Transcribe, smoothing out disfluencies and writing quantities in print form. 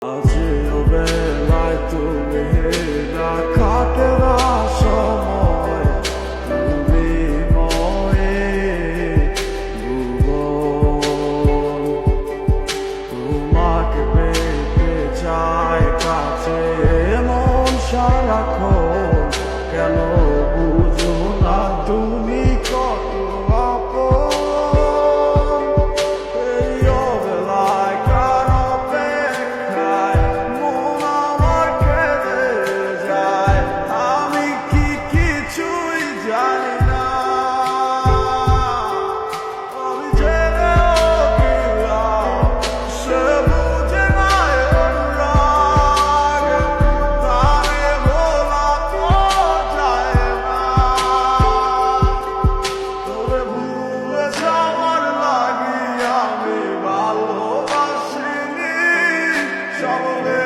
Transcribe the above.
আজও বেলায় তুমি না কাটে না সময়, তুমি ময়ে ভুবন। তোমাকে পেতে চাই কাছে মন সারাক্ষণ, কেন বুঝো না তুমি কত আপন। এই অবেলায় কার অপেক্ষায় মন আমার কেঁদে যায়, আমি কি কিছুই জানি না। আমি জেনেও কি লাভ, সে বুঝে না অনুরাগ, তারে বলা তো যায় না। তবে ভুলে যাওয়ার লাগি আমি ভালোবাসিনি, সকলে